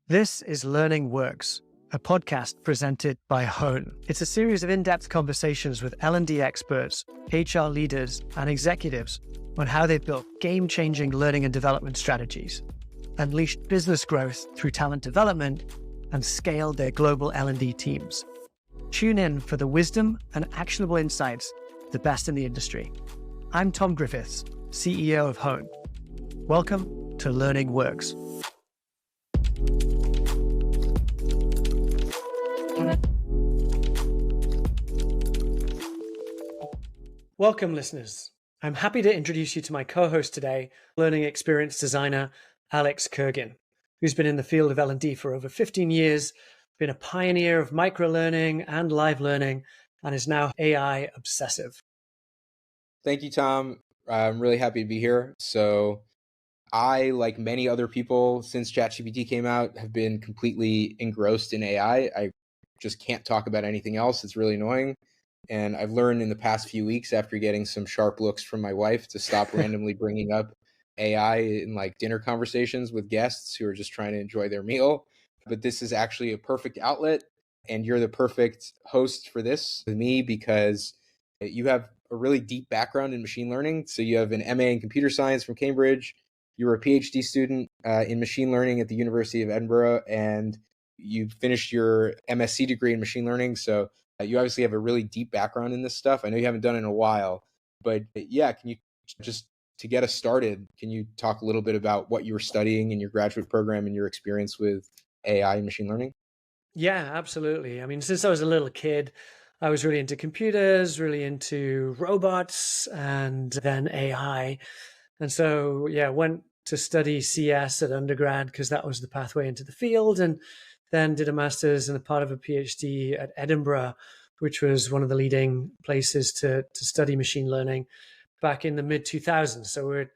This is Learning Works, a podcast presented by Hone. It's a series of in-depth conversations with L&D experts, HR leaders, and executives on how they've built game-changing learning and development strategies, unleashed business growth through talent development, and scaled their global L&D teams. Tune in for the wisdom and actionable insights of the best in the industry. I'm Tom Griffiths, CEO of Hone. Welcome to Learning Works. Welcome, listeners. I'm happy to introduce you to my co-host today, learning experience designer Alex Khurgin, who's been in the field of L&D for over 15 years, been a pioneer of microlearning and live learning, and is now AI obsessive. Thank you, Tom. I'm really happy to be here. So I, like many other people since ChatGPT came out, have been completely engrossed in AI. I just can't talk about anything else. It's really annoying. And I've learned in the past few weeks, after getting some sharp looks from my wife, to stop randomly bringing up AI in like dinner conversations with guests who are just trying to enjoy their meal. But this is actually a perfect outlet, and you're the perfect host for this with me because you have a really deep background in machine learning. So you have an MA in computer science from Cambridge. You were a PhD student in machine learning at the University of Edinburgh, and you finished your MSc degree in machine learning. So you obviously have a really deep background in this stuff. I know you haven't done it in a while, but yeah, can you just, to get us started, can you talk a little bit about what you were studying in your graduate program and your experience with AI and machine learning? Yeah, absolutely. I mean, since I was a little kid, I was really into computers, really into robots, and then AI. And so, yeah, went to study CS at undergrad because that was the pathway into the field, and then did a master's and a part of a PhD at Edinburgh, which was one of the leading places to study machine learning back in the mid 2000s. So we're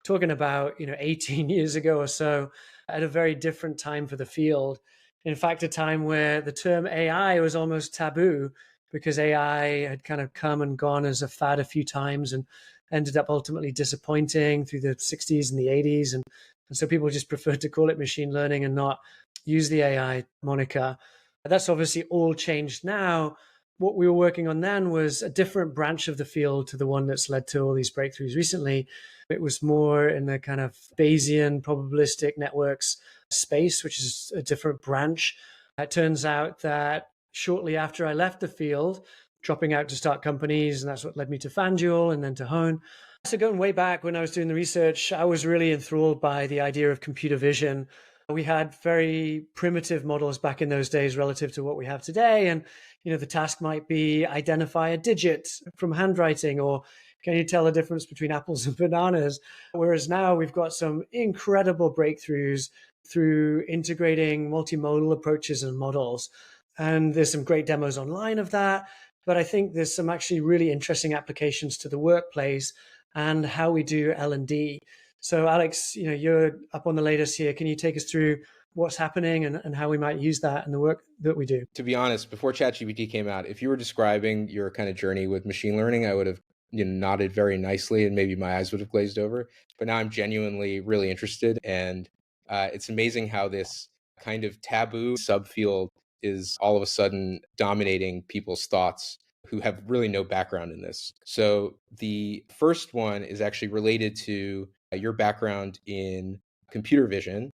talking about, 18 years ago or so, at a very different time for the field. In fact, a time where the term AI was almost taboo because AI had kind of come and gone as a fad a few times and ended up ultimately disappointing through the 60s and the 80s. And so people just preferred to call it machine learning and not use the AI moniker. That's obviously all changed now. What we were working on then was a different branch of the field to the one that's led to all these breakthroughs recently. It was more in the kind of Bayesian probabilistic networks space, which is a different branch. It turns out that shortly after I left the field, dropping out to start companies, and that's what led me to FanDuel and then to Hone. So going way back when I was doing the research, I was really enthralled by the idea of computer vision. We had very primitive models back in those days relative to what we have today. And, the task might be identify a digit from handwriting, or can you tell the difference between apples and bananas? Whereas now we've got some incredible breakthroughs through integrating multimodal approaches and models. And there's some great demos online of that. But I think there's some actually really interesting applications to the workplace and how we do L&D. So Alex, you're up on the latest here. Can you take us through what's happening and how we might use that in the work that we do? To be honest, before ChatGPT came out, if you were describing your kind of journey with machine learning, I would have nodded very nicely and maybe my eyes would have glazed over. But now I'm genuinely really interested. And it's amazing how this kind of taboo subfield is all of a sudden dominating people's thoughts who have really no background in this. So the first one is actually related to your background in computer vision.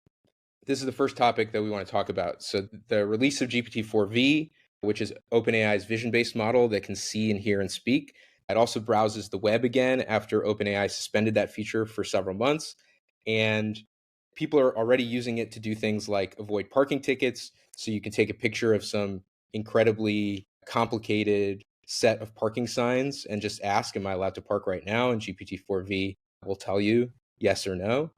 This is the first topic that we want to talk about. So the release of GPT-4V, which is OpenAI's vision-based model that can see and hear and speak. It also browses the web again after OpenAI suspended that feature for several months. And people are already using it to do things like avoid parking tickets. So you can take a picture of some incredibly complicated set of parking signs and just ask, am I allowed to park right now? And GPT-4V will tell you yes or no.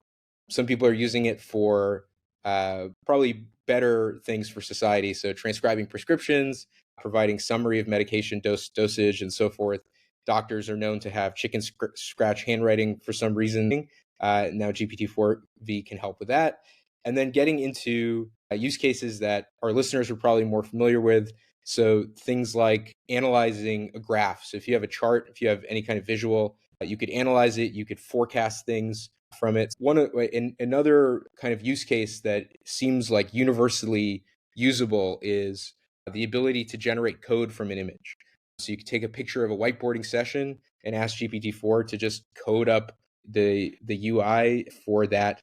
Some people are using it for probably better things for society. So transcribing prescriptions, providing summary of medication dosage, and so forth. Doctors are known to have chicken scratch handwriting for some reason. Now GPT-4V can help with that. And then getting into use cases that our listeners are probably more familiar with. So things like analyzing a graph. So if you have a chart, if you have any kind of visual, you could analyze it, you could forecast things from it. Another kind of use case that seems like universally usable is the ability to generate code from an image. So you could take a picture of a whiteboarding session and ask GPT-4 to just code up the UI for that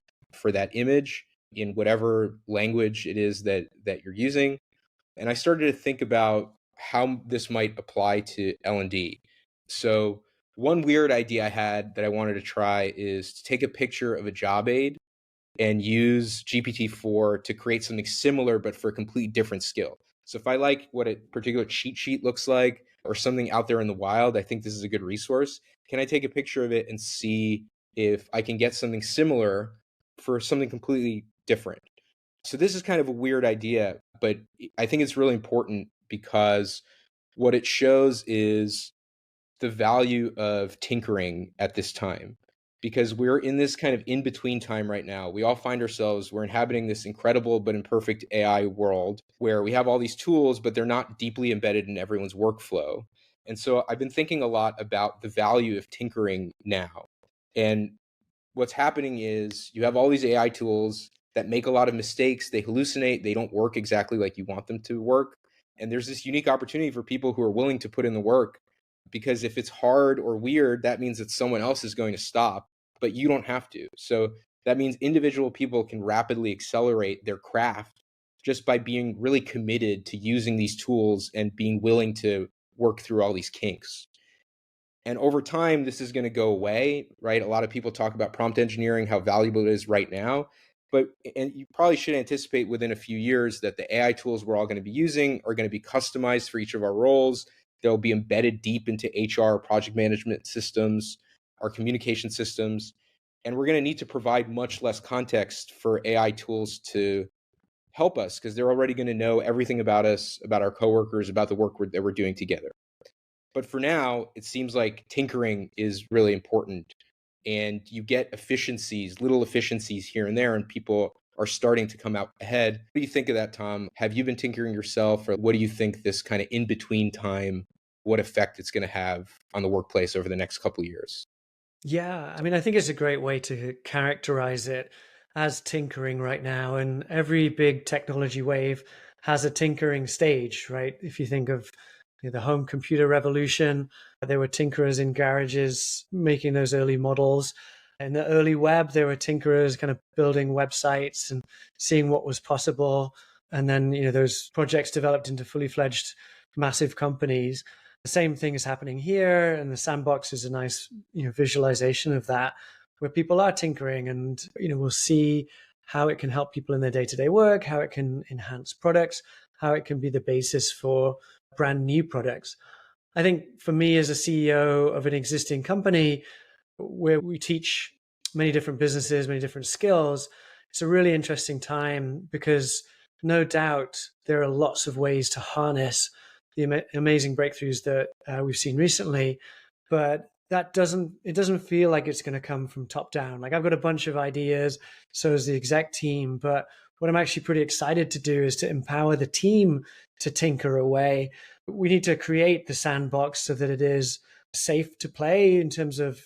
image in whatever language it is that you're using. And I started to think about how this might apply to L&D. So one weird idea I had that I wanted to try is to take a picture of a job aid and use GPT-4 to create something similar but for a complete different skill. So if I like what a particular cheat sheet looks like or something out there in the wild, I think this is a good resource. Can I take a picture of it and see if I can get something similar for something completely different? So this is kind of a weird idea, but I think it's really important because what it shows is the value of tinkering at this time, because we're in this kind of in between time right now. We all find ourselves, we're inhabiting this incredible but imperfect AI world where we have all these tools, but they're not deeply embedded in everyone's workflow. And so I've been thinking a lot about the value of tinkering now. And what's happening is you have all these AI tools that make a lot of mistakes. They hallucinate. They don't work exactly like you want them to work. And there's this unique opportunity for people who are willing to put in the work, because if it's hard or weird, that means that someone else is going to stop, but you don't have to. So that means individual people can rapidly accelerate their craft just by being really committed to using these tools and being willing to work through all these kinks. And over time, this is going to go away, right? A lot of people talk about prompt engineering, how valuable it is right now. And you probably should anticipate within a few years that the AI tools we're all going to be using are going to be customized for each of our roles. They'll be embedded deep into HR, project management systems, our communication systems. And we're going to need to provide much less context for AI tools to help us, because they're already going to know everything about us, about our coworkers, about the work that we're doing together. But for now, it seems like tinkering is really important, and you get efficiencies, little efficiencies here and there, and people are starting to come out ahead. What do you think of that, Tom? Have you been tinkering yourself, or what do you think this kind of in between time, what effect it's going to have on the workplace over the next couple of years? Yeah, I mean, I think it's a great way to characterize it as tinkering right now. And every big technology wave has a tinkering stage, right? If you think of the home computer revolution, there were tinkerers in garages making those early models. In the early web, there were tinkerers kind of building websites and seeing what was possible. And then, those projects developed into fully fledged massive companies. The same thing is happening here, and the sandbox is a nice visualization of that, where people are tinkering, and we'll see how it can help people in their day-to-day work, how it can enhance products, how it can be the basis for brand new products. I think for me as a CEO of an existing company where we teach many different businesses, many different skills, it's a really interesting time, because no doubt there are lots of ways to harness the amazing breakthroughs that we've seen recently, but it doesn't feel like it's going to come from top down. Like, I've got a bunch of ideas, so is the exec team, but what I'm actually pretty excited to do is to empower the team to tinker away. We need to create the sandbox so that it is safe to play in terms of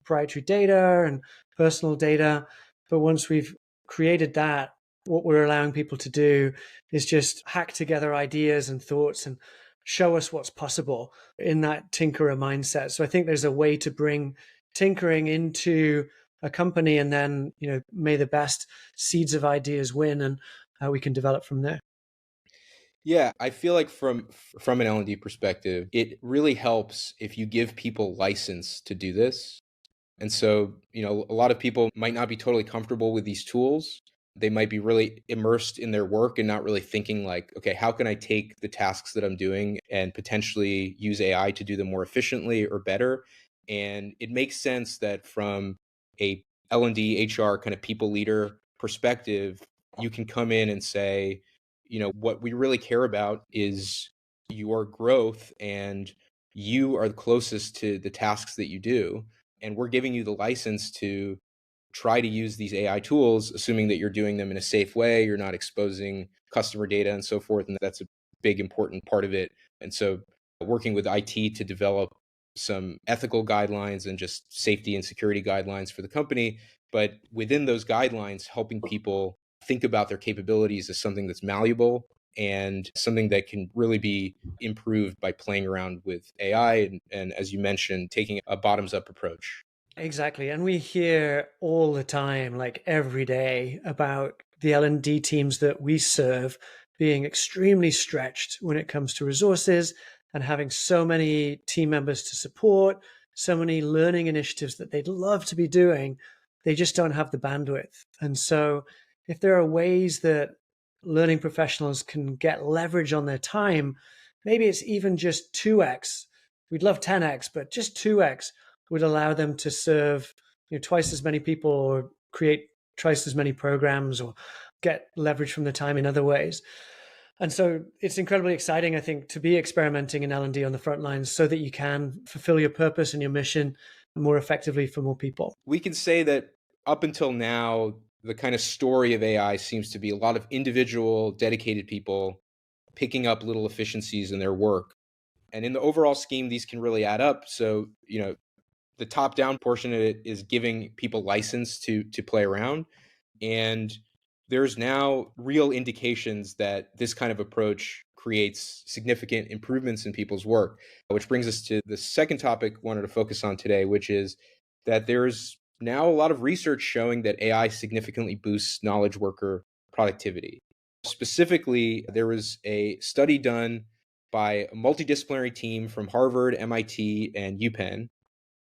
proprietary data and personal data. But once we've created that, what we're allowing people to do is just hack together ideas and thoughts and show us what's possible in that tinkerer mindset. So I think there's a way to bring tinkering into a company, and then may the best seeds of ideas win, and we can develop from there. Yeah, I feel like from an L&D perspective, it really helps if you give people license to do this. And so, a lot of people might not be totally comfortable with these tools. They might be really immersed in their work and not really thinking like, okay, how can I take the tasks that I'm doing and potentially use AI to do them more efficiently or better? And it makes sense that from a L&D HR kind of people leader perspective, you can come in and say, what we really care about is your growth, and you are the closest to the tasks that you do, and we're giving you the license to try to use these AI tools, assuming that you're doing them in a safe way, you're not exposing customer data and so forth. And that's a big, important part of it. And so working with IT to develop some ethical guidelines and just safety and security guidelines for the company but within those guidelines, helping people think about their capabilities as something that's malleable and something that can really be improved by playing around with AI and as you mentioned, taking a bottoms up approach. Exactly. And we hear all the time, like every day, about the L&D teams that we serve being extremely stretched when it comes to resources and having so many team members to support, so many learning initiatives that they'd love to be doing. They just don't have the bandwidth. And so, if there are ways that learning professionals can get leverage on their time, maybe it's even just 2x. We'd love 10x, but just 2x would allow them to serve twice as many people or create twice as many programs or get leverage from the time in other ways. And so it's incredibly exciting, I think, to be experimenting in L&D on the front lines so that you can fulfill your purpose and your mission more effectively for more people. We can say that up until now, the kind of story of AI seems to be a lot of individual, dedicated people picking up little efficiencies in their work. And in the overall scheme, these can really add up. So, the top down portion of it is giving people license to play around. And there's now real indications that this kind of approach creates significant improvements in people's work, which brings us to the second topic I wanted to focus on today, which is that there's now a lot of research showing that AI significantly boosts knowledge worker productivity. Specifically, there was a study done by a multidisciplinary team from Harvard, MIT, and UPenn,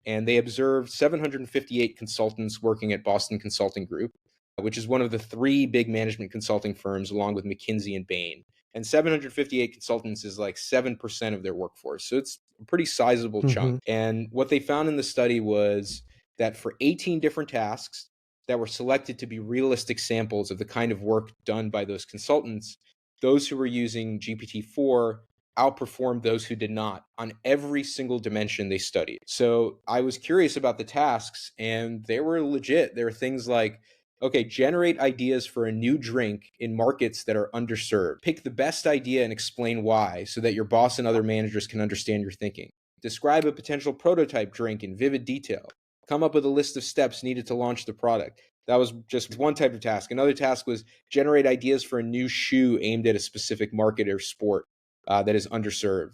and they observed 758 consultants working at Boston Consulting Group, which is one of the three big management consulting firms, along with McKinsey and Bain. And 758 consultants is like 7% of their workforce. So it's a pretty sizable chunk. And what they found in the study was that for 18 different tasks that were selected to be realistic samples of the kind of work done by those consultants, those who were using GPT-4 outperformed those who did not on every single dimension they studied. So I was curious about the tasks, and they were legit. There were things like, okay, generate ideas for a new drink in markets that are underserved. Pick the best idea and explain why so that your boss and other managers can understand your thinking. Describe a potential prototype drink in vivid detail. Come up with a list of steps needed to launch the product. That was just one type of task. Another task was generate ideas for a new shoe aimed at a specific market or sport that is underserved.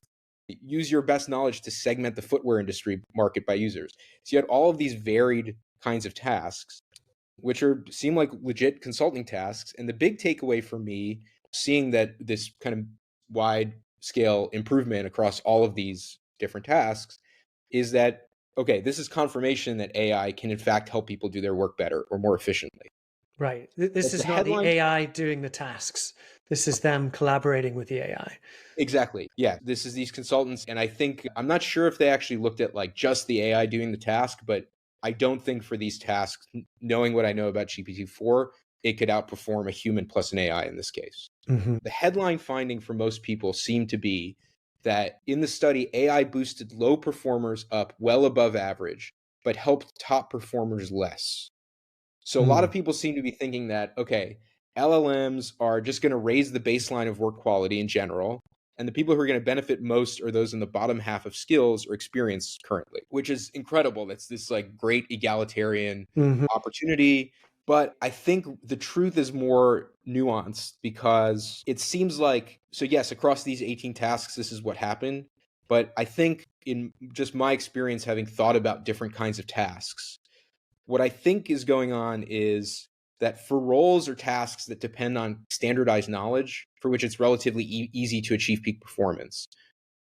Use your best knowledge to segment the footwear industry market by users. So you had all of these varied kinds of tasks, which seem like legit consulting tasks. And the big takeaway for me, seeing that this kind of wide scale improvement across all of these different tasks, is that, okay, this is confirmation that AI can in fact help people do their work better or more efficiently. Right. This But the is not the headline AI doing the tasks. This is them collaborating with the AI. Exactly. Yeah. This is these consultants. And I think, I'm not sure if they actually looked at like just the AI doing the task, but I don't think for these tasks, knowing what I know about GPT-4, it could outperform a human plus an AI in this case. The headline finding for most people seemed to be that in the study, AI boosted low performers up well above average, but helped top performers less. So a lot of people seem to be thinking that, okay, LLMs are just going to raise the baseline of work quality in general. And the people who are going to benefit most are those in the bottom half of skills or experience currently, which is incredible. That's this like great egalitarian opportunity. But I think the truth is more nuanced because it seems like, so yes, across these 18 tasks, this is what happened. But I think in just my experience, having thought about different kinds of tasks, what I think is going on is that for roles or tasks that depend on standardized knowledge, for which it's relatively easy to achieve peak performance,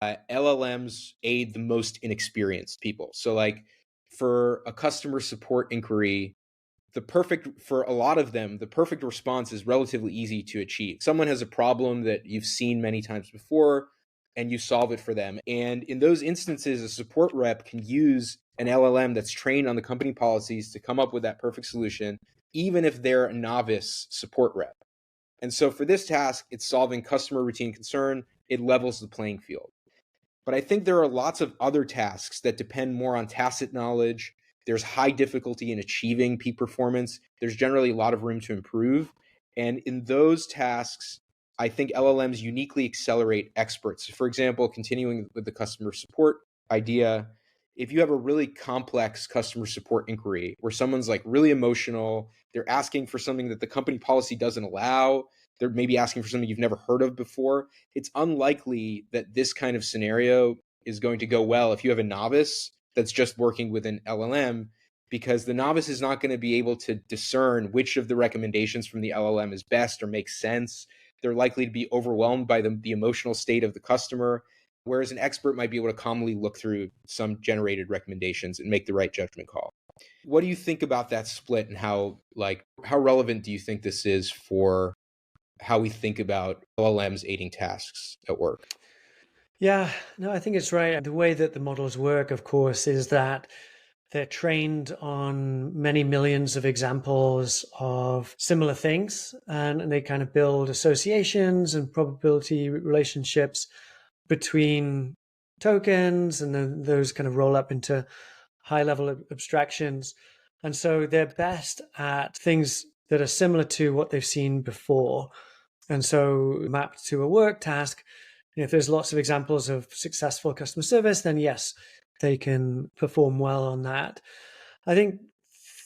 LLMs aid the most inexperienced people. So, like for a customer support inquiry, for a lot of them, the perfect response is relatively easy to achieve. Someone has a problem that you've seen many times before and you solve it for them. And in those instances, a support rep can use an LLM that's trained on the company policies to come up with that perfect solution, even if they're a novice support rep. And so for this task, it's solving customer routine concern. It levels the playing field. But I think there are lots of other tasks that depend more on tacit knowledge. There's high difficulty in achieving peak performance. There's generally a lot of room to improve. And in those tasks, I think LLMs uniquely accelerate experts. For example, continuing with the customer support idea, if you have a really complex customer support inquiry where someone's like really emotional, they're asking for something that the company policy doesn't allow, they're maybe asking for something you've never heard of before, it's unlikely that this kind of scenario is going to go well if you have a novice that's just working with an LLM, because the novice is not going to be able to discern which of the recommendations from the LLM is best or makes sense. They're likely to be overwhelmed by the emotional state of the customer, whereas an expert might be able to calmly look through some generated recommendations and make the right judgment call. What do you think about that split, and how relevant do you think this is for how we think about LLMs aiding tasks at work? Yeah, no, I think it's right. The way that the models work, of course, is that they're trained on many millions of examples of similar things, and they kind of build associations and probability relationships between tokens, and then those kind of roll up into high level abstractions. And so they're best at things that are similar to what they've seen before. And so mapped to a work task, if there's lots of examples of successful customer service, then yes, they can perform well on that. I think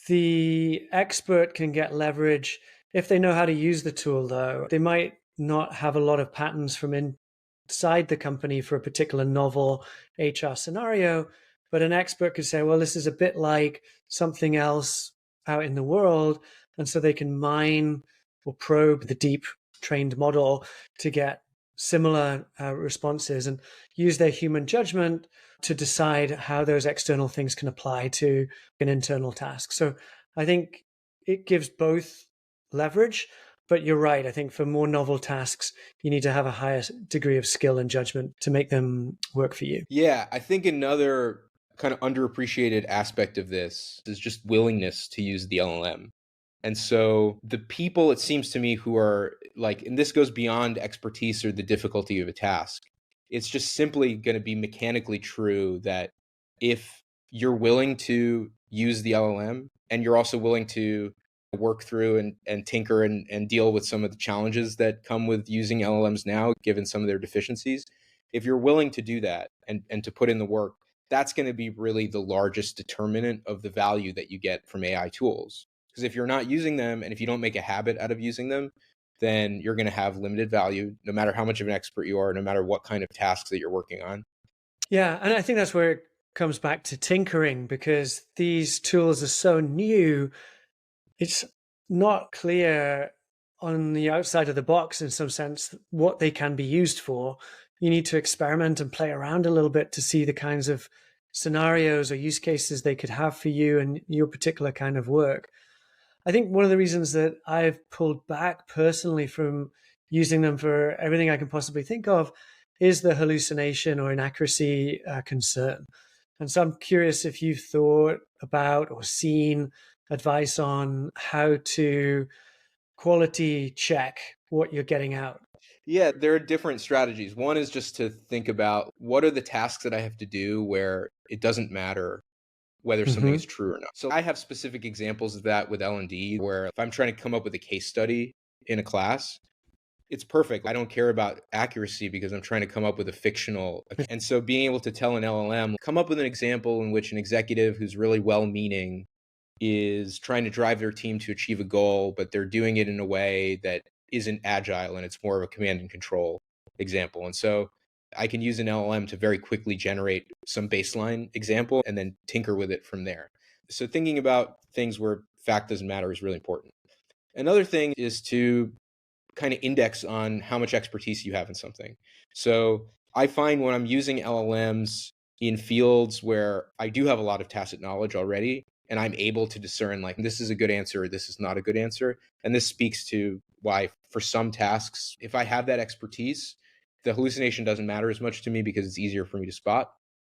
the expert can get leverage if they know how to use the tool, though. They might not have a lot of patterns from inside the company for a particular novel HR scenario, but an expert could say, well, this is a bit like something else out in the world. And so they can mine or probe the deep trained model to get similar responses and use their human judgment to decide how those external things can apply to an internal task. So I think it gives both leverage, but you're right. I think for more novel tasks, you need to have a higher degree of skill and judgment to make them work for you. Yeah, I think another kind of underappreciated aspect of this is just willingness to use the LLM. And so the people, it seems to me, who are like, and this goes beyond expertise or the difficulty of a task, it's just simply going to be mechanically true that if you're willing to use the LLM and you're also willing to work through and tinker and deal with some of the challenges that come with using LLMs now, given some of their deficiencies, if you're willing to do that and to put in the work, that's going to be really the largest determinant of the value that you get from AI tools. Because if you're not using them and if you don't make a habit out of using them, then you're going to have limited value, no matter how much of an expert you are, no matter what kind of tasks that you're working on. Yeah, and I think that's where it comes back to tinkering, because these tools are so new. It's not clear on the outside of the box, in some sense, what they can be used for. You need to experiment and play around a little bit to see the kinds of scenarios or use cases they could have for you and your particular kind of work. I think one of the reasons that I've pulled back personally from using them for everything I can possibly think of is the hallucination or inaccuracy concern. And so I'm curious if you've thought about or seen advice on how to quality check what you're getting out. Yeah, there are different strategies. One is just to think about what are the tasks that I have to do where it doesn't matter whether something is Mm-hmm. true or not. So I have specific examples of that with L&D, where if I'm trying to come up with a case study in a class, it's perfect. I don't care about accuracy because I'm trying to come up with a fictional. And so being able to tell an LLM, come up with an example in which an executive who's really well-meaning is trying to drive their team to achieve a goal, but they're doing it in a way that isn't agile and it's more of a command and control example. And so I can use an LLM to very quickly generate some baseline example and then tinker with it from there. So thinking about things where fact doesn't matter is really important. Another thing is to kind of index on how much expertise you have in something. So I find when I'm using LLMs in fields where I do have a lot of tacit knowledge already, and I'm able to discern like this is a good answer or this is not a good answer. And this speaks to why for some tasks, if I have that expertise, the hallucination doesn't matter as much to me because it's easier for me to spot.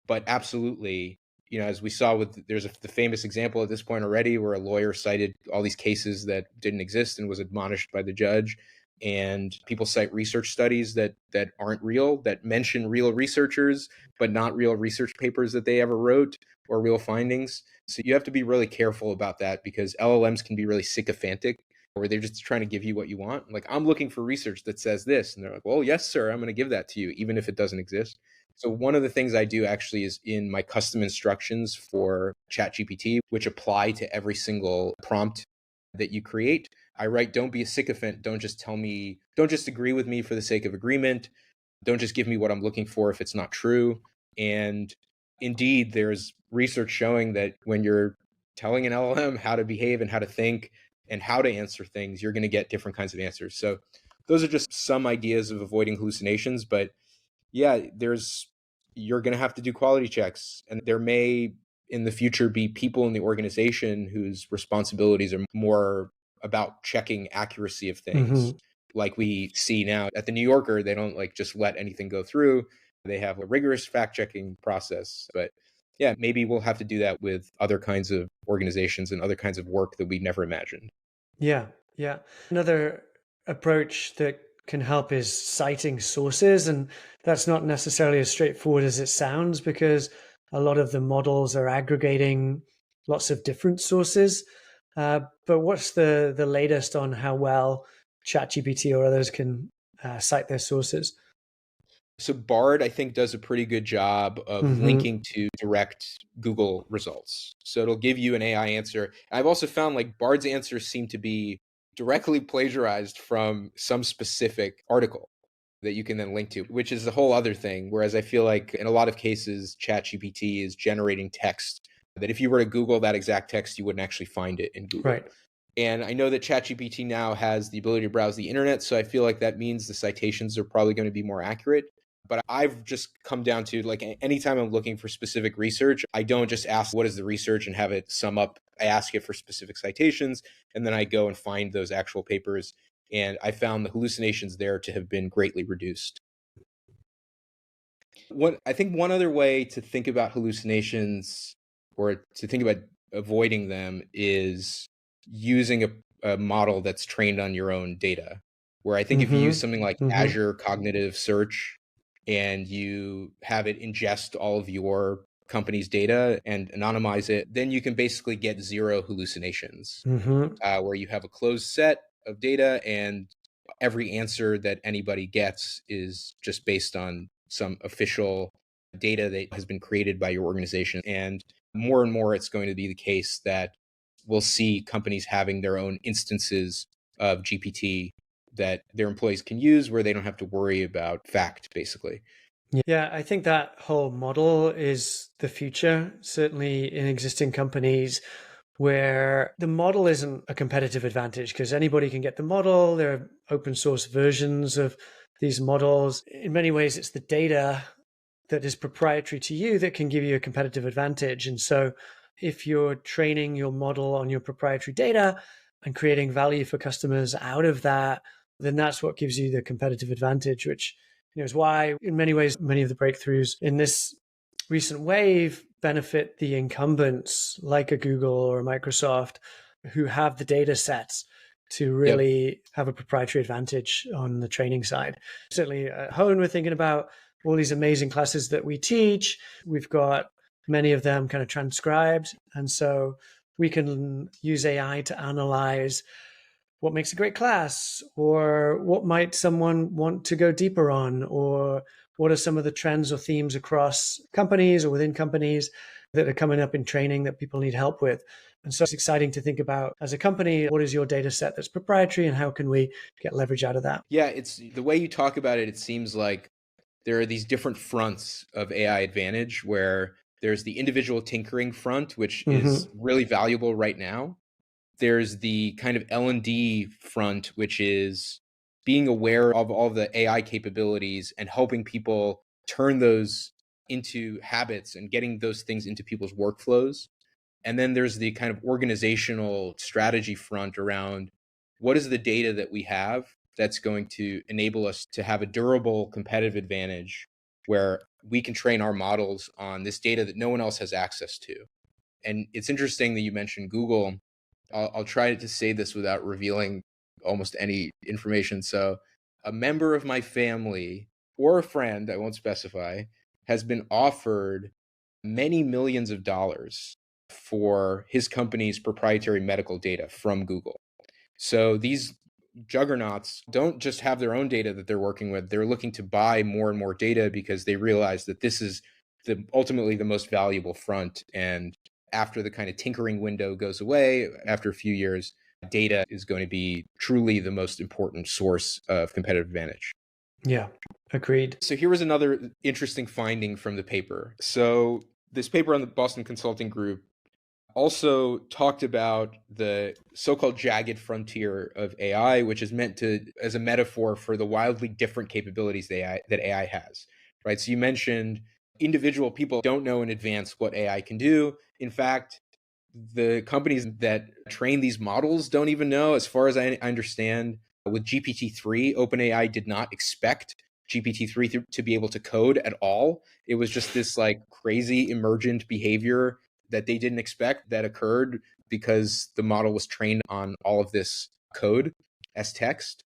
But absolutely, as we saw there's the famous example at this point already where a lawyer cited all these cases that didn't exist and was admonished by the judge, and people cite research studies that aren't real, that mention real researchers but not real research papers that they ever wrote or real findings. So you have to be really careful about that because LLMs can be really sycophantic, or they're just trying to give you what you want. Like, I'm looking for research that says this, and they're like, well, yes sir, I'm going to give that to you even if it doesn't exist. So one of the things I do actually is in my custom instructions for ChatGPT, which apply to every single prompt that you create. I write, don't be a sycophant. Don't just agree with me for the sake of agreement. Don't just give me what I'm looking for if it's not true. And indeed, there's research showing that when you're telling an LLM how to behave and how to think and how to answer things, you're going to get different kinds of answers. So those are just some ideas of avoiding hallucinations. But yeah, you're going to have to do quality checks. And there may in the future be people in the organization whose responsibilities are more about checking accuracy of things. Hmm. Like we see now at the New Yorker, they don't like just let anything go through. They have a rigorous fact checking process. But yeah, maybe we'll have to do that with other kinds of organizations and other kinds of work that we never imagined. Yeah, yeah. Another approach that can help is citing sources, and that's not necessarily as straightforward as it sounds because a lot of the models are aggregating lots of different sources. But what's the latest on how well ChatGPT or others can cite their sources? So Bard, I think, does a pretty good job of Hmm. linking to direct Google results. So it'll give you an AI answer. I've also found like Bard's answers seem to be directly plagiarized from some specific article that you can then link to, which is a whole other thing. Whereas I feel like in a lot of cases, ChatGPT is generating text that if you were to Google that exact text, you wouldn't actually find it in Google. Right. And I know that ChatGPT now has the ability to browse the internet. So I feel like that means the citations are probably going to be more accurate. But I've just come down to like anytime I'm looking for specific research, I don't just ask what is the research and have it sum up. I ask it for specific citations and then I go and find those actual papers. And I found the hallucinations there to have been greatly reduced. I think one other way to think about hallucinations or to think about avoiding them is using a model that's trained on your own data. Where I think if you use Hmm. something like Hmm. Azure Cognitive Search and you have it ingest all of your company's data and anonymize it, then you can basically get zero hallucinations, Hmm. where you have a closed set of data and every answer that anybody gets is just based on some official data that has been created by your organization. And more, it's going to be the case that we'll see companies having their own instances of GPT that their employees can use where they don't have to worry about fact, basically. Yeah, I think that whole model is the future, certainly in existing companies where the model isn't a competitive advantage because anybody can get the model. There are open source versions of these models. In many ways, it's the data that is proprietary to you that can give you a competitive advantage. And so if you're training your model on your proprietary data and creating value for customers out of that, then that's what gives you the competitive advantage, which is why in many ways many of the breakthroughs in this recent wave benefit the incumbents like a Google or a Microsoft who have the data sets to Yep. really have a proprietary advantage on the training side. Certainly at Hone, we're thinking about all these amazing classes that we teach. We've got many of them kind of transcribed. And so we can use AI to analyze what makes a great class, or what might someone want to go deeper on, or what are some of the trends or themes across companies or within companies that are coming up in training that people need help with. And so it's exciting to think about as a company, what is your data set that's proprietary and how can we get leverage out of that? Yeah, it's the way you talk about it, it seems like there are these different fronts of AI advantage where there's the individual tinkering front, which is Mm-hmm. really valuable right now. There's the kind of L&D front, which is being aware of all the AI capabilities and helping people turn those into habits and getting those things into people's workflows. And then there's the kind of organizational strategy front around what is the data that we have that's going to enable us to have a durable competitive advantage where we can train our models on this data that no one else has access to. And it's interesting that you mentioned Google. I'll try to say this without revealing almost any information. So, a member of my family or a friend, I won't specify, has been offered many millions of dollars for his company's proprietary medical data from Google. So these juggernauts don't just have their own data that they're working with. They're looking to buy more and more data because they realize that this is ultimately the most valuable front. And after the kind of tinkering window goes away, after a few years, data is going to be truly the most important source of competitive advantage. Yeah, agreed. So here was another interesting finding from the paper. So this paper on the Boston Consulting Group also talked about the so-called jagged frontier of AI, which is meant to as a metaphor for the wildly different capabilities that AI has, right? So you mentioned individual people don't know in advance what AI can do. In fact, the companies that train these models don't even know. As far as I understand, with GPT-3, OpenAI did not expect GPT-3 to be able to code at all. It was just this like crazy emergent behavior that they didn't expect that occurred because the model was trained on all of this code as text.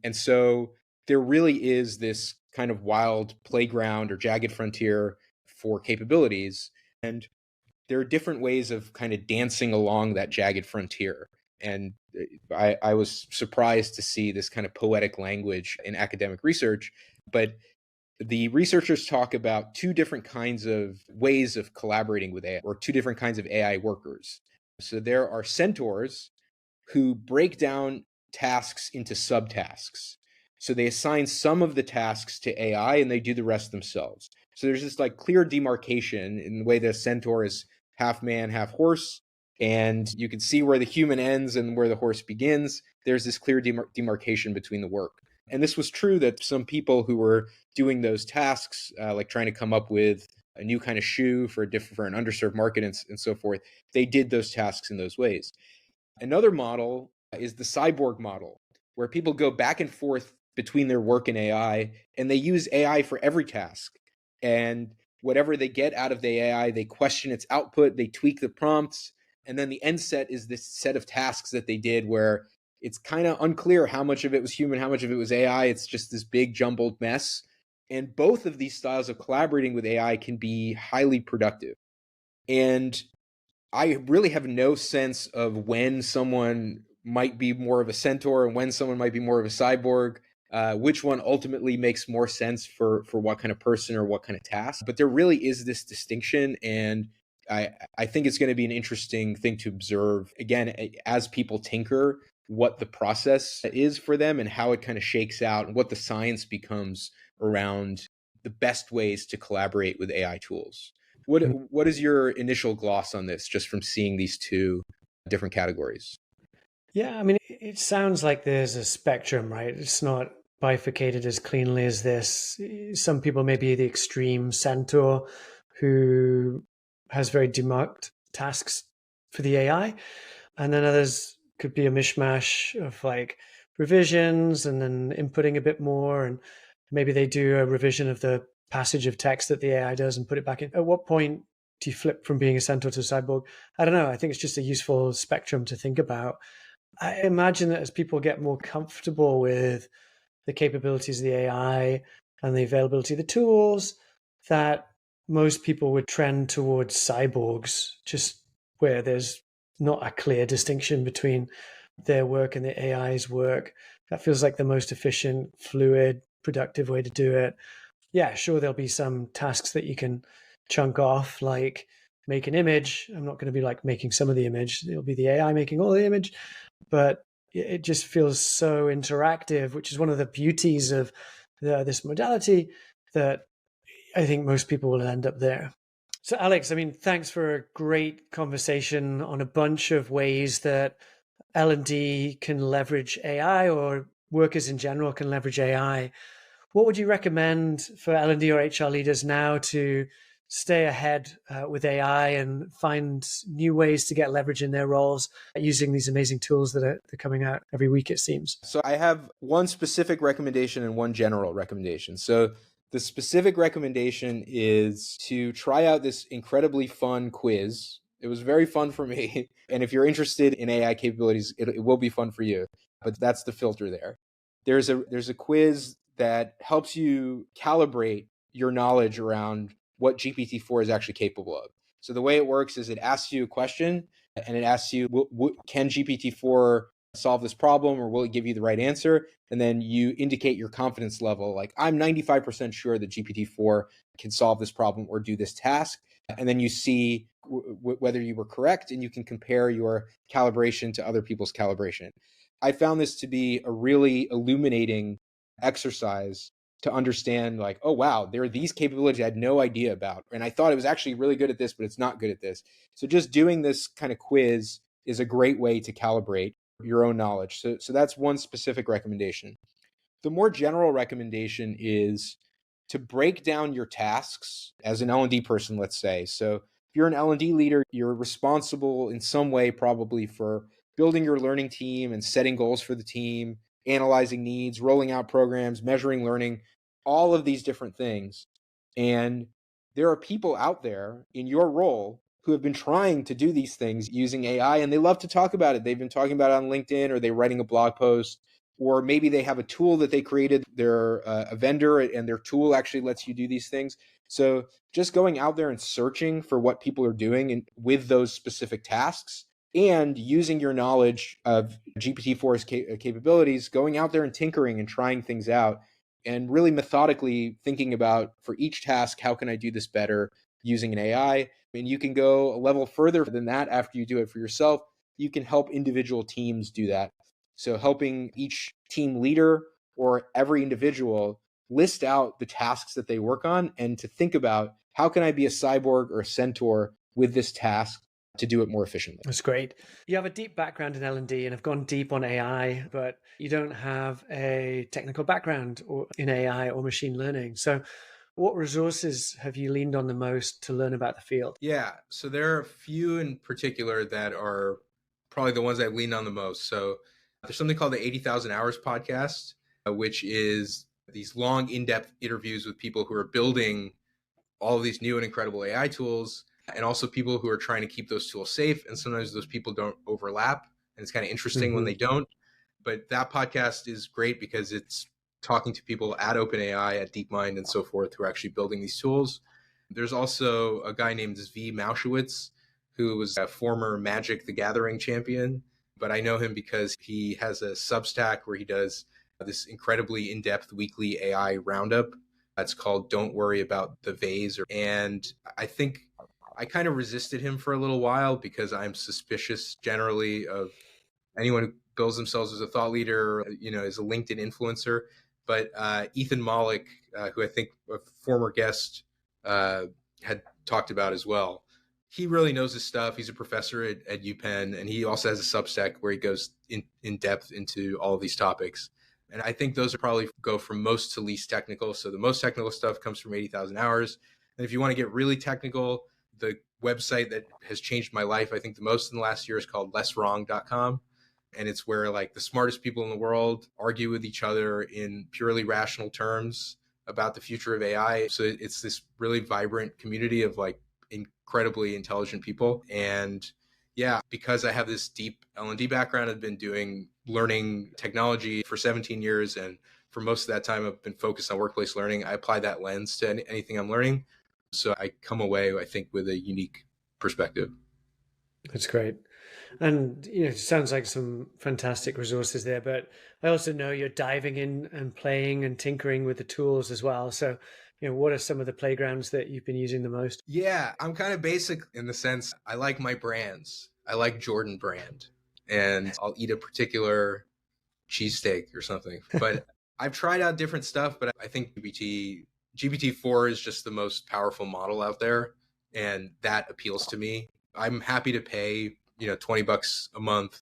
And so there really is this kind of wild playground or jagged frontier for capabilities. And there are different ways of kind of dancing along that jagged frontier. And I was surprised to see this kind of poetic language in academic research. But the researchers talk about two different kinds of ways of collaborating with AI, or two different kinds of AI workers. So there are centaurs who break down tasks into subtasks. So they assign some of the tasks to AI and they do the rest themselves. So there's this like clear demarcation in the way the centaur is half man, half horse. And you can see where the human ends and where the horse begins. There's this clear demarcation between the work. And this was true that some people who were doing those tasks, like trying to come up with a new kind of shoe for an underserved market and so forth, they did those tasks in those ways. Another model is the cyborg model, where people go back and forth between their work and AI, and they use AI for every task. And whatever they get out of the AI, they question its output, they tweak the prompts, and then the end set is this set of tasks that they did where it's kind of unclear how much of it was human, how much of it was AI. It's just this big jumbled mess. And both of these styles of collaborating with AI can be highly productive. And I really have no sense of when someone might be more of a centaur and when someone might be more of a cyborg. Which one ultimately makes more sense for what kind of person or what kind of task? But there really is this distinction, and I think it's going to be an interesting thing to observe again as people tinker what the process is for them and how it kind of shakes out and what the science becomes around the best ways to collaborate with AI tools. What is your initial gloss on this, just from seeing these two different categories? Yeah, I mean, it sounds like there's a spectrum, right? It's not bifurcated as cleanly as this. Some people may be the extreme centaur who has very demarked tasks for the AI, and then others could be a mishmash of like revisions and then inputting a bit more, and maybe they do a revision of the passage of text that the AI does and put it back in. At what point do you flip from being a centaur to a cyborg? I don't know. I think it's just a useful spectrum to think about. I imagine that as people get more comfortable with the capabilities of the AI and the availability of the tools, that most people would trend towards cyborgs, just where there's not a clear distinction between their work and the AI's work. That feels like the most efficient, fluid, productive way to do it. Yeah, sure, there'll be some tasks that you can chunk off, like make an image. I'm not going to be like making some of the image. It'll be the AI making all the image, but it just feels so interactive, which is one of the beauties of this modality, that I think most people will end up there. So, Alex, I mean, thanks for a great conversation on a bunch of ways that L&D can leverage AI, or workers in general can leverage AI. What would you recommend for L&D or HR leaders now to stay ahead with AI and find new ways to get leverage in their roles using these amazing tools that are coming out every week, it seems? So I have one specific recommendation and one general recommendation. So the specific recommendation is to try out this incredibly fun quiz. It was very fun for me. And if you're interested in AI capabilities, it will be fun for you. But that's the filter there. There's a quiz that helps you calibrate your knowledge around what GPT-4 is actually capable of. So the way it works is it asks you a question and it asks you, can GPT-4 solve this problem, or will it give you the right answer? And then you indicate your confidence level, like, I'm 95% sure that GPT-4 can solve this problem or do this task. And then you see whether you were correct, and you can compare your calibration to other people's calibration. I found this to be a really illuminating exercise to understand, like, oh, wow, there are these capabilities I had no idea about. And I thought it was actually really good at this, but it's not good at this. So just doing this kind of quiz is a great way to calibrate your own knowledge. So that's one specific recommendation. The more general recommendation is to break down your tasks as an L&D person, let's say. So if you're an L&D leader, you're responsible in some way probably for building your learning team and setting goals for the team, analyzing needs, rolling out programs, measuring learning, all of these different things. And there are people out there in your role who have been trying to do these things using AI, and they love to talk about it. They've been talking about it on LinkedIn, or they're writing a blog post, or maybe they have a tool that they created. They're a vendor, and their tool actually lets you do these things. So just going out there and searching for what people are doing and with those specific tasks, and using your knowledge of GPT-4's capabilities, going out there and tinkering and trying things out, and really methodically thinking about, for each task, how can I do this better using an AI? And you can go a level further than that after you do it for yourself. You can help individual teams do that. So helping each team leader or every individual list out the tasks that they work on, and to think about, how can I be a cyborg or a centaur with this task to do it more efficiently? That's great. You have a deep background in L&D and have gone deep on AI, but you don't have a technical background in AI or machine learning. So what resources have you leaned on the most to learn about the field? Yeah, so there are a few in particular that are probably the ones I've leaned on the most. So there's something called the 80,000 Hours podcast, which is these long, in-depth interviews with people who are building all of these new and incredible AI tools, and also people who are trying to keep those tools safe. And sometimes those people don't overlap, and it's kind of interesting when they don't. But that podcast is great because it's talking to people at OpenAI, at DeepMind, and so forth, who are actually building these tools. There's also a guy named Zvi Mowshowitz, who was a former Magic the Gathering champion, but I know him because he has a Substack where he does this incredibly in-depth weekly AI roundup. It's called Don't Worry About the Vase. And I think I kind of resisted him for a little while because I'm suspicious generally of anyone who bills themselves as a thought leader, as a LinkedIn influencer. But Ethan Mollick, who I think a former guest had talked about as well, he really knows his stuff. He's a professor at UPenn, and he also has a Substack where he goes in depth into all of these topics. And I think those are probably go from most to least technical. So the most technical stuff comes from 80,000 Hours. And if you want to get really technical, the website that has changed my life, I think the most in the last year, is called lesswrong.com. And it's where, like, the smartest people in the world argue with each other in purely rational terms about the future of AI. So it's this really vibrant community of, like, incredibly intelligent people. And yeah, because I have this deep L&D background, I've been doing learning technology for 17 years. And for most of that time, I've been focused on workplace learning. I apply that lens to anything I'm learning. So I come away, I think, with a unique perspective. That's great. And it sounds like some fantastic resources there, but I also know you're diving in and playing and tinkering with the tools as well. So, what are some of the playgrounds that you've been using the most? Yeah, I'm kind of basic in the sense I like my brands. I like Jordan brand, and I'll eat a particular cheesesteak or something. But I've tried out different stuff, but I think GPT-4 is just the most powerful model out there, and that appeals to me. I'm happy to pay, $20 a month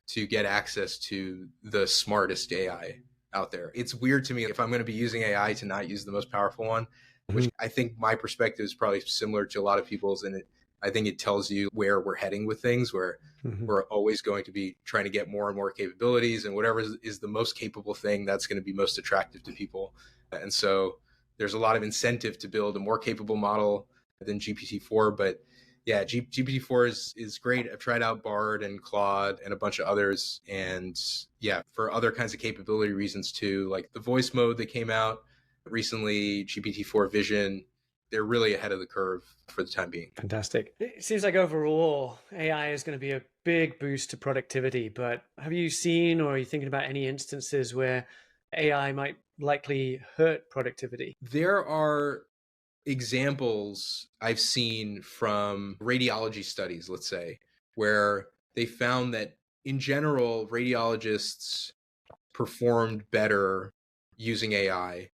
to get access to the smartest AI out there. It's weird to me if I'm going to be using AI to not use the most powerful one, which I think my perspective is probably similar to a lot of people's. And I think it tells you where we're heading with things, where we're always going to be trying to get more and more capabilities, and whatever is the most capable thing, that's going to be most attractive to people. And so there's a lot of incentive to build a more capable model than GPT-4. But yeah, GPT-4 is great. I've tried out Bard and Claude and a bunch of others. And yeah, for other kinds of capability reasons too, like the voice mode that came out recently, GPT-4 Vision, they're really ahead of the curve for the time being. Fantastic. It seems like overall AI is going to be a big boost to productivity, but have you seen or are you thinking about any instances where AI might likely hurt productivity? There are examples I've seen from radiology studies, let's say, where they found that in general, radiologists performed better using AI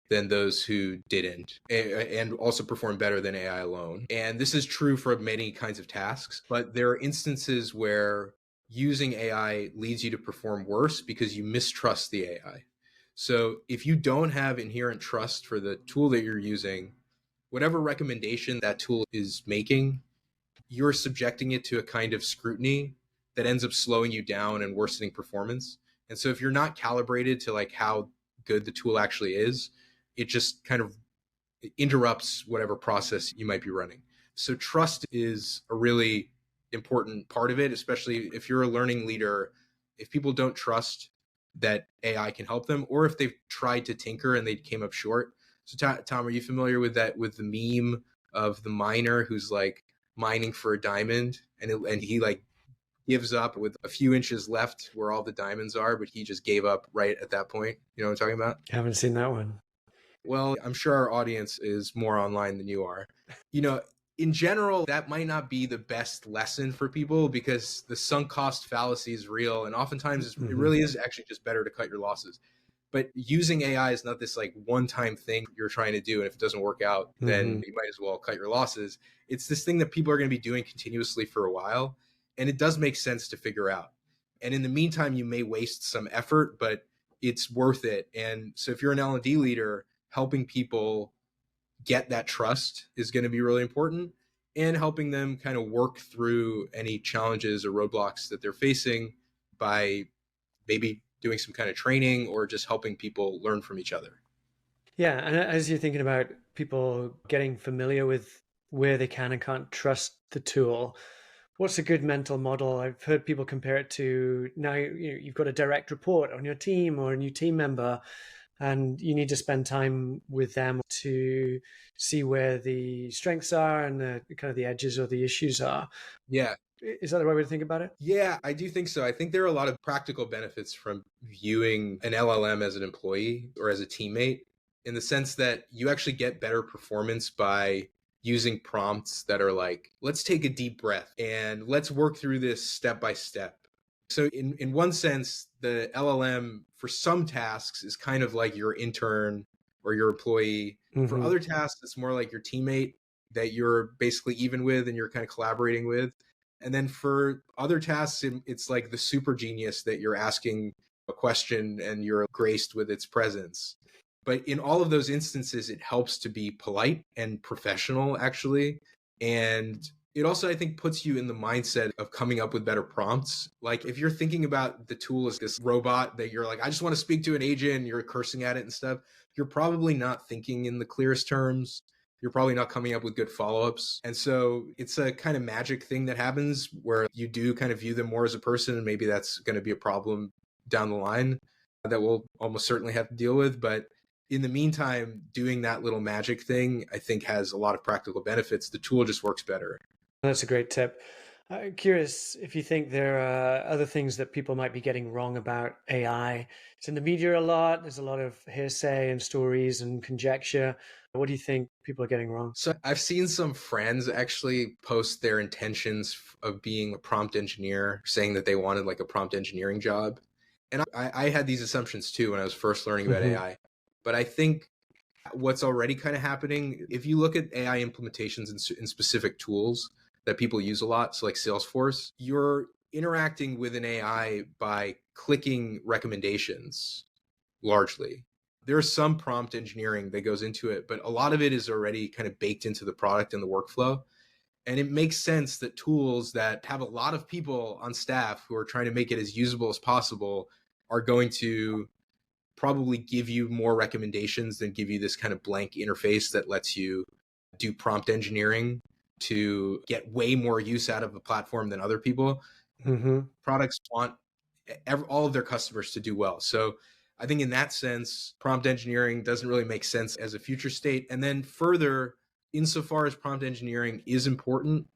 than those who didn't, and also perform better than AI alone. And this is true for many kinds of tasks, but there are instances where using AI leads you to perform worse because you mistrust the AI. So if you don't have inherent trust for the tool that you're using, whatever recommendation that tool is making, you're subjecting it to a kind of scrutiny that ends up slowing you down and worsening performance. And so if you're not calibrated to like how good the tool actually is, it just kind of interrupts whatever process you might be running. So trust is a really important part of it, especially if you're a learning leader. If people don't trust that AI can help them, or if they've tried to tinker and they came up short. So Tom, are you familiar with that, with the meme of the miner who's like mining for a diamond, and he like gives up with a few inches left where all the diamonds are, but he just gave up right at that point? You know what I'm talking about? I haven't seen that one. Well, I'm sure our audience is more online than you are. You know, in general, that might not be the best lesson for people because the sunk cost fallacy is real. And oftentimes it Hmm. really is actually just better to cut your losses. But using AI is not this like one time thing you're trying to do. And if it doesn't work out, then Hmm. you might as well cut your losses. It's this thing that people are going to be doing continuously for a while. And it does make sense to figure out. And in the meantime, you may waste some effort, but it's worth it. And so if you're an L&D leader, helping people get that trust is going to be really important, and helping them kind of work through any challenges or roadblocks that they're facing by maybe doing some kind of training or just helping people learn from each other. Yeah, and as you're thinking about people getting familiar with where they can and can't trust the tool, what's a good mental model? I've heard people compare it to now you've got a direct report on your team or a new team member, and you need to spend time with them to see where the strengths are and the kind of the edges or the issues are. Yeah. Is that the right way to think about it? Yeah, I do think so. I think there are a lot of practical benefits from viewing an LLM as an employee or as a teammate, in the sense that you actually get better performance by using prompts that are like, let's take a deep breath and let's work through this step by step. So in one sense, the LLM for some tasks is kind of like your intern or your employee. For Hmm. other tasks, it's more like your teammate that you're basically even with and you're kind of collaborating with. And then for other tasks, it's like the super genius that you're asking a question and you're graced with its presence. But in all of those instances, it helps to be polite and professional, actually. And it also, I think, puts you in the mindset of coming up with better prompts. Like if you're thinking about the tool as this robot that you're like, I just want to speak to an agent, and you're cursing at it and stuff, you're probably not thinking in the clearest terms. You're probably not coming up with good follow-ups. And so it's a kind of magic thing that happens where you do kind of view them more as a person, and maybe that's going to be a problem down the line that we'll almost certainly have to deal with. But in the meantime, doing that little magic thing, I think, has a lot of practical benefits. The tool just works better. That's a great tip. I'm curious if you think there are other things that people might be getting wrong about AI. It's in the media a lot. There's a lot of hearsay and stories and conjecture. What do you think people are getting wrong? So I've seen some friends actually post their intentions of being a prompt engineer, saying that they wanted like a prompt engineering job. And I had these assumptions too when I was first learning about Hmm. AI. But I think what's already kind of happening, if you look at AI implementations in specific tools that people use a lot, so like Salesforce, you're interacting with an AI by clicking recommendations largely. There's some prompt engineering that goes into it, but a lot of it is already kind of baked into the product and the workflow. And it makes sense that tools that have a lot of people on staff who are trying to make it as usable as possible are going to probably give you more recommendations than give you this kind of blank interface that lets you do prompt engineering to get way more use out of the platform than other people. Hmm. Products want all of their customers to do well. So I think in that sense, prompt engineering doesn't really make sense as a future state. And then further, insofar as prompt engineering is important,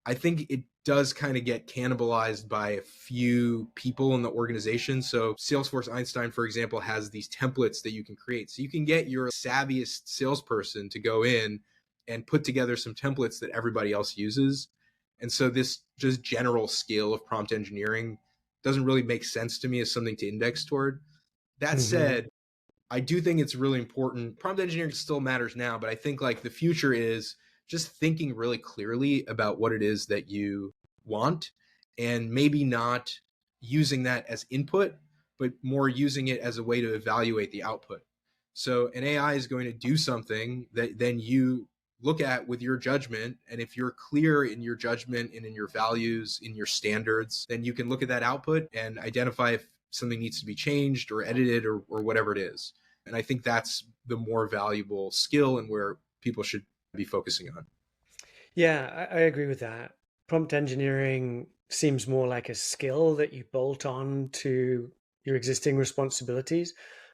I think it does kind of get cannibalized by a few people in the organization. So Salesforce Einstein, for example, has these templates that you can create. So you can get your savviest salesperson to go in and put together some templates that everybody else uses. And so this just general scale of prompt engineering doesn't really make sense to me as something to index toward. That Hmm. said, I do think it's really important. Prompt engineering still matters now, but I think like the future is just thinking really clearly about what it is that you want and maybe not using that as input, but more using it as a way to evaluate the output. So an AI is going to do something that then you look at with your judgment. And if you're clear in your judgment and in your values, in your standards, then you can look at that output and identify if something needs to be changed or edited or whatever it is. And I think that's the more valuable skill and where people should be focusing on. Yeah, I agree with that. Prompt engineering seems more like a skill that you bolt on to your existing responsibilities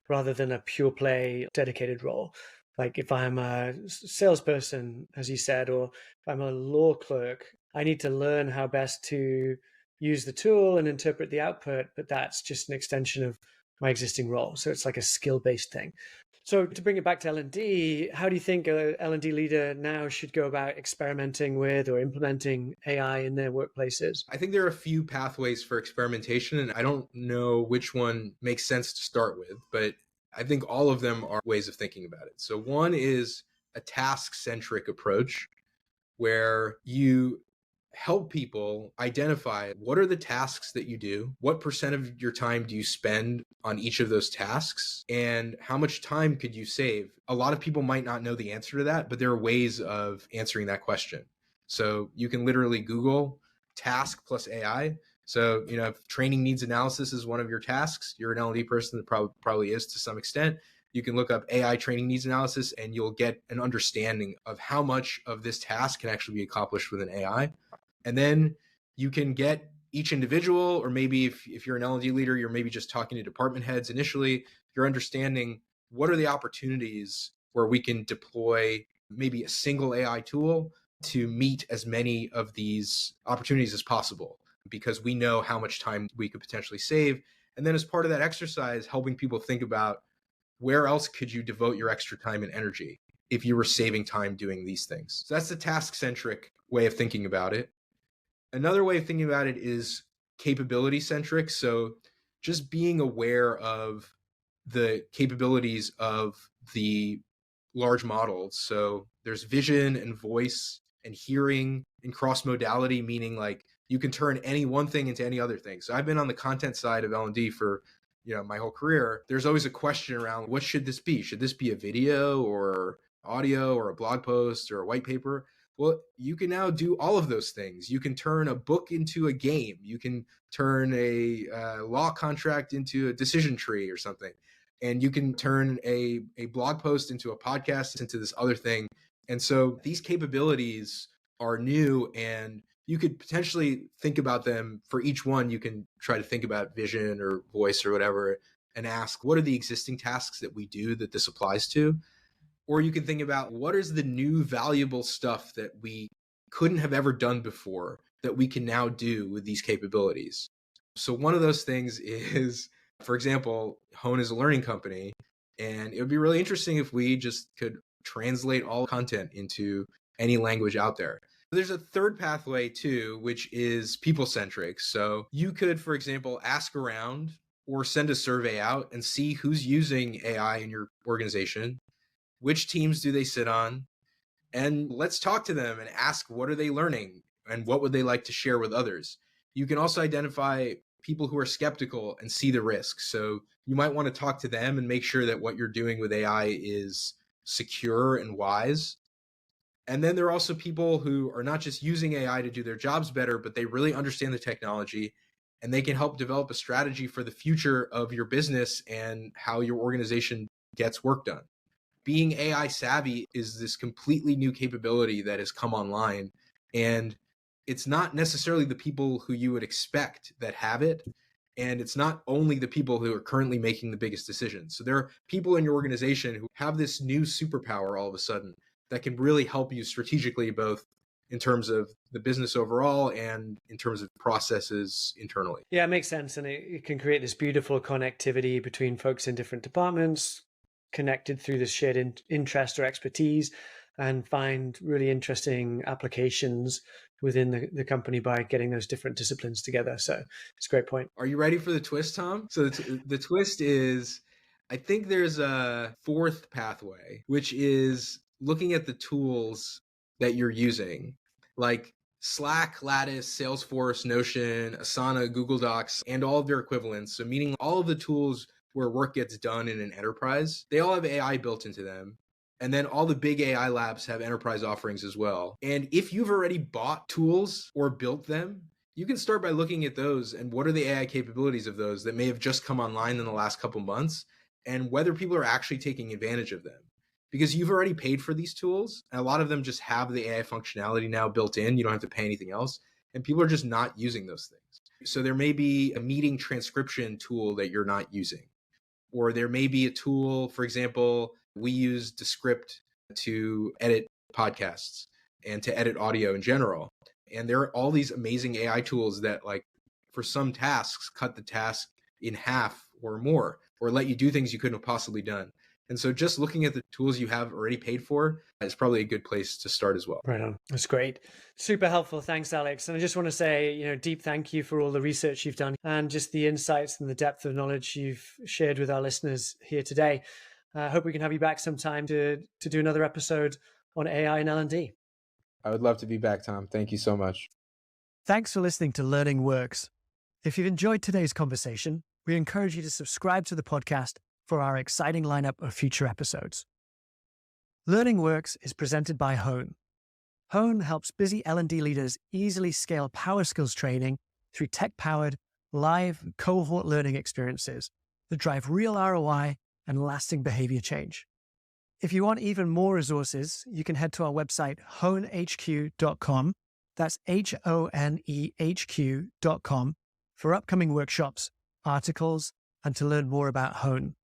rather than a pure play dedicated role. Like if I'm a salesperson, as you said, or if I'm a law clerk, I need to learn how best to use the tool and interpret the output, but that's just an extension of my existing role. So it's like a skill-based thing. So to bring it back to L&D, how do you think a L&D leader now should go about experimenting with or implementing AI in their workplaces? I think there are a few pathways for experimentation, and I don't know which one makes sense to start with, but I think all of them are ways of thinking about it. So, one is a task centric approach where you help people identify what are the tasks that you do, what percent of your time do you spend on each of those tasks, and how much time could you save. A lot of people might not know the answer to that, but there are ways of answering that question. So you can literally Google task plus AI. So, if training needs analysis is one of your tasks, you're an L&D person that probably is to some extent. You can look up AI training needs analysis and you'll get an understanding of how much of this task can actually be accomplished with an AI. And then you can get each individual, or maybe if you're an L&D leader, you're maybe just talking to department heads initially, you're understanding what are the opportunities where we can deploy maybe a single AI tool to meet as many of these opportunities as possible, because we know how much time we could potentially save. And then as part of that exercise, helping people think about where else could you devote your extra time and energy if you were saving time doing these things. So that's the task centric way of thinking about it. Another way of thinking about it is capability centric. So just being aware of the capabilities of the large models. So there's vision and voice and hearing and cross modality, meaning like you can turn any one thing into any other thing. So I've been on the content side of L&D for my whole career. There's always a question around what should this be? Should this be a video or audio or a blog post or a white paper? Well, you can now do all of those things. You can turn a book into a game. You can turn a law contract into a decision tree or something. And you can turn a blog post into a podcast, into this other thing. And so these capabilities are new, and you could potentially think about them for each one. You can try to think about vision or voice or whatever and ask, what are the existing tasks that we do that this applies to? Or you can think about what is the new valuable stuff that we couldn't have ever done before that we can now do with these capabilities. So one of those things is, for example, Hone is a learning company, and it would be really interesting if we just could translate all content into any language out there. There's a third pathway too, which is people centric. So you could, for example, ask around or send a survey out and see who's using AI in your organization, which teams do they sit on, and let's talk to them and ask what are they learning and what would they like to share with others. You can also identify people who are skeptical and see the risks. So you might want to talk to them and make sure that what you're doing with AI is secure and wise. And then there are also people who are not just using AI to do their jobs better, but they really understand the technology and they can help develop a strategy for the future of your business and how your organization gets work done. Being AI savvy is this completely new capability that has come online. And it's not necessarily the people who you would expect that have it. And it's not only the people who are currently making the biggest decisions. So there are people in your organization who have this new superpower all of a sudden that can really help you strategically, both in terms of the business overall and in terms of processes internally. Yeah, it makes sense. And it can create this beautiful connectivity between folks in different departments, connected through this shared interest or expertise, and find really interesting applications within the company by getting those different disciplines together. So it's a great point. Are you ready for the twist, Tom? So the twist is, I think there's a fourth pathway, which is looking at the tools that you're using, like Slack, Lattice, Salesforce, Notion, Asana, Google Docs, and all of their equivalents. So meaning all of the tools where work gets done in an enterprise, they all have AI built into them. And then all the big AI labs have enterprise offerings as well. And if you've already bought tools or built them, you can start by looking at those and what are the AI capabilities of those that may have just come online in the last couple months, and whether people are actually taking advantage of them. Because you've already paid for these tools, and a lot of them just have the AI functionality now built in. You don't have to pay anything else. And people are just not using those things. So there may be a meeting transcription tool that you're not using. Or there may be a tool, for example, we use Descript to edit podcasts and to edit audio in general. And there are all these amazing AI tools that, like, for some tasks, cut the task in half or more, or let you do things you couldn't have possibly done. And so just looking at the tools you have already paid for is probably a good place to start as well. Right on. That's great. Super helpful. Thanks, Alex. And I just want to say, deep thank you for all the research you've done and just the insights and the depth of knowledge you've shared with our listeners here today. I hope we can have you back sometime to do another episode on AI and L&D. I would love to be back, Tom. Thank you so much. Thanks for listening to Learning Works. If you've enjoyed today's conversation, we encourage you to subscribe to the podcast for our exciting lineup of future episodes. Learning Works is presented by Hone. Hone helps busy L&D leaders easily scale power skills training through tech-powered, live cohort learning experiences that drive real ROI and lasting behavior change. If you want even more resources, you can head to our website, honehq.com. That's honehq.com for upcoming workshops, articles, and to learn more about Hone.